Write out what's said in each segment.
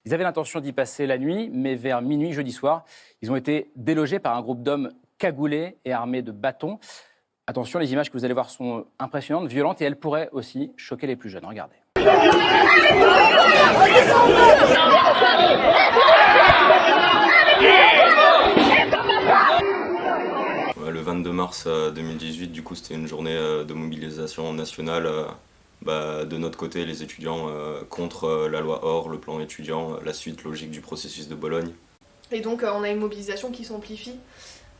Ils avaient l'intention d'y passer la nuit, mais vers minuit jeudi soir, ils ont été délogés par un groupe d'hommes cagoulés et armés de bâtons. Attention, les images que vous allez voir sont impressionnantes, violentes, et elles pourraient aussi choquer les plus jeunes. Regardez. Le 22 mars 2018, du coup, c'était une journée de mobilisation nationale. De notre côté, les étudiants contre la loi OR, le plan étudiant, la suite logique du processus de Bologne. Et donc on a une mobilisation qui s'amplifie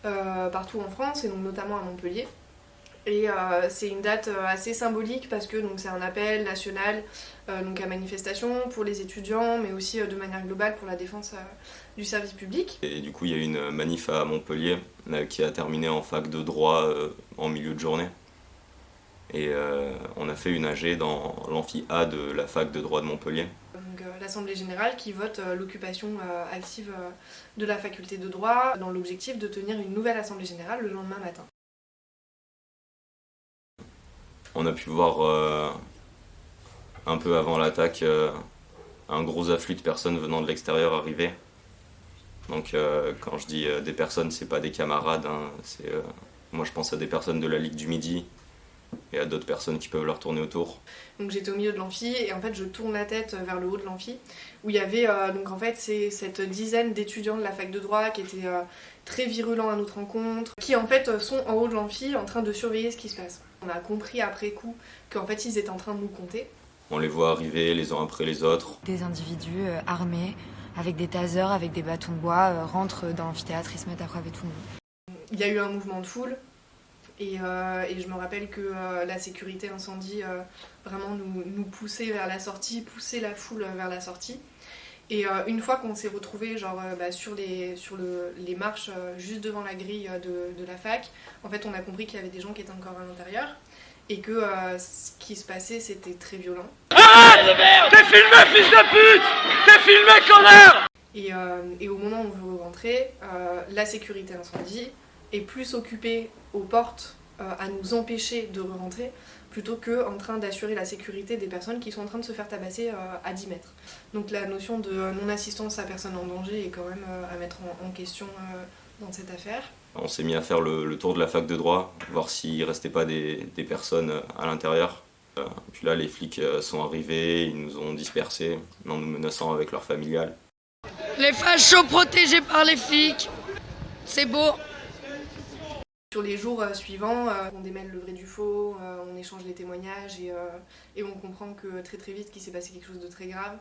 partout en France, et donc notamment à Montpellier. Et c'est une date assez symbolique parce que c'est un appel national à manifestation pour les étudiants, mais aussi de manière globale pour la défense du service public. Et du coup, il y a eu une manif à Montpellier qui a terminé en fac de droit en milieu de journée. Et on a fait une AG dans l'amphi A de la fac de droit de Montpellier. Donc l'Assemblée Générale qui vote l'occupation active de la faculté de droit dans l'objectif de tenir une nouvelle Assemblée Générale le lendemain matin. On a pu voir un peu avant l'attaque un gros afflux de personnes venant de l'extérieur arriver. Donc quand je dis des personnes, c'est pas des camarades, hein, moi je pense à des personnes de la Ligue du Midi et à d'autres personnes qui peuvent leur tourner autour. Donc j'étais au milieu de l'amphi et en fait je tourne la tête vers le haut de l'amphi où il y avait c'est cette dizaine d'étudiants de la fac de droit qui étaient très virulents à notre rencontre, qui en fait sont en haut de l'amphi en train de surveiller ce qui se passe. On a compris après coup qu'en fait ils étaient en train de nous compter. On les voit arriver les uns après les autres. Des individus armés avec des tasers, avec des bâtons de bois, rentrent dans l'amphithéâtre, ils se mettent à frapper tout le monde. Il y a eu un mouvement de foule. Et je me rappelle que la sécurité incendie vraiment nous poussait vers la sortie, poussait la foule vers la sortie. Et une fois qu'on s'est retrouvés sur les marches juste devant la grille de la fac, en fait on a compris qu'il y avait des gens qui étaient encore à l'intérieur et que ce qui se passait c'était très violent. Arrête! T'es filmé, fils de pute! T'es filmé, connard! Et au moment où on veut rentrer, la sécurité incendie est plus occupée aux portes à nous empêcher de rentrer plutôt qu'en train d'assurer la sécurité des personnes qui sont en train de se faire tabasser à 10 mètres. Donc la notion de non-assistance à personne en danger est quand même à mettre en question dans cette affaire. On s'est mis à faire le tour de la fac de droit, voir s'il ne restait pas des personnes à l'intérieur. Puis là, les flics sont arrivés, ils nous ont dispersés en nous menaçant avec leur familiale. Les fachos protégés par les flics, c'est beau. Sur les jours suivants, on démêle le vrai du faux, on échange les témoignages et on comprend que très vite qu'il s'est passé quelque chose de très grave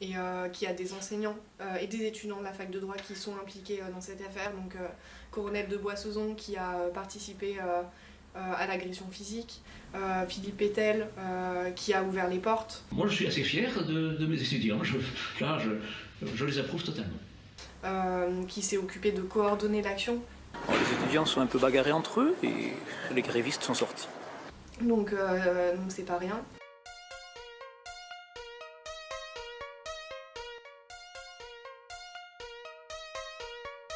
et qu'il y a des enseignants et des étudiants de la fac de droit qui sont impliqués dans cette affaire. Donc Coronel de Boissezon qui a participé à l'agression physique, Philippe Pétel qui a ouvert les portes. Moi je suis assez fier de mes étudiants, je les approuve totalement. Qui s'est occupé de coordonner l'action. Les étudiants sont un peu bagarrés entre eux et les grévistes sont sortis. Donc c'est pas rien.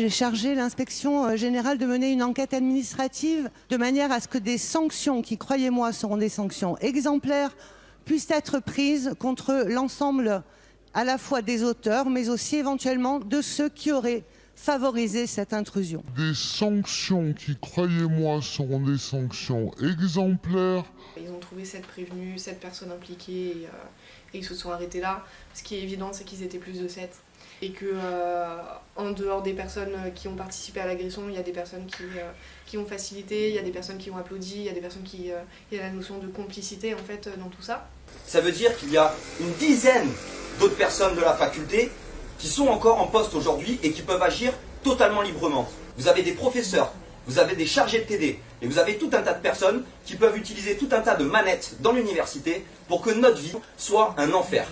J'ai chargé l'inspection générale de mener une enquête administrative de manière à ce que des sanctions, qui croyez-moi seront des sanctions exemplaires, puissent être prises contre l'ensemble à la fois des auteurs, mais aussi éventuellement de ceux qui auraient favorisé cette intrusion. Des sanctions qui, croyez-moi, seront des sanctions exemplaires. Ils ont trouvé 7 prévenus, 7 personnes impliquées et ils se sont arrêtés là. Ce qui est évident, c'est qu'ils étaient plus de 7. Et que en dehors des personnes qui ont participé à l'agression, il y a des personnes qui ont facilité, il y a des personnes qui ont applaudi, il y a des personnes il y a la notion de complicité en fait dans tout ça. Ça veut dire qu'il y a une dizaine d'autres personnes de la faculté qui sont encore en poste aujourd'hui et qui peuvent agir totalement librement. Vous avez des professeurs, vous avez des chargés de TD, et vous avez tout un tas de personnes qui peuvent utiliser tout un tas de manettes dans l'université pour que notre vie soit un enfer.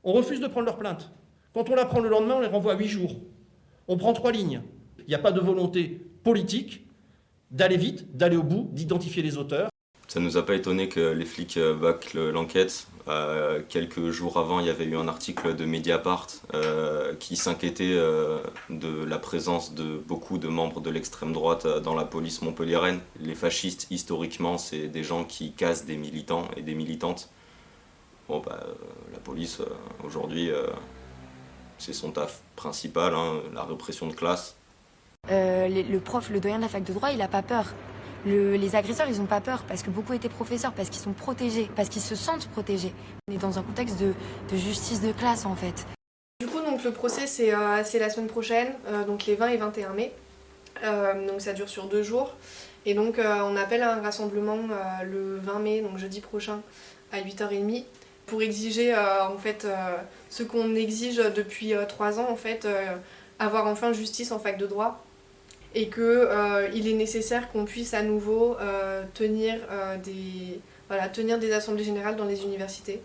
On refuse de prendre leur plainte. Quand on la prend le lendemain, on les renvoie à 8 jours. On prend 3 lignes. Il n'y a pas de volonté politique d'aller vite, d'aller au bout, d'identifier les auteurs. Ça ne nous a pas étonné que les flics bâclent l'enquête. Quelques jours avant, il y avait eu un article de Mediapart qui s'inquiétait de la présence de beaucoup de membres de l'extrême droite dans la police montpelliéraine. Les fascistes, historiquement, c'est des gens qui cassent des militants et des militantes. Bon, la police, aujourd'hui, c'est son taf principal, hein, la répression de classe. Le prof, le doyen de la fac de droit, il n'a pas peur. Les agresseurs, ils n'ont pas peur parce que beaucoup étaient professeurs, parce qu'ils sont protégés, parce qu'ils se sentent protégés. On est dans un contexte de justice de classe en fait. Du coup, donc, le procès, c'est la semaine prochaine, donc les 20 et 21 mai. Donc ça dure sur 2 jours. Et donc on appelle à un rassemblement le 20 mai, donc jeudi prochain, à 8h30, pour exiger en fait ce qu'on exige depuis 3 ans, en fait, avoir enfin justice en fac de droit. Et qu'il est nécessaire qu'on puisse à nouveau tenir des assemblées générales dans les universités.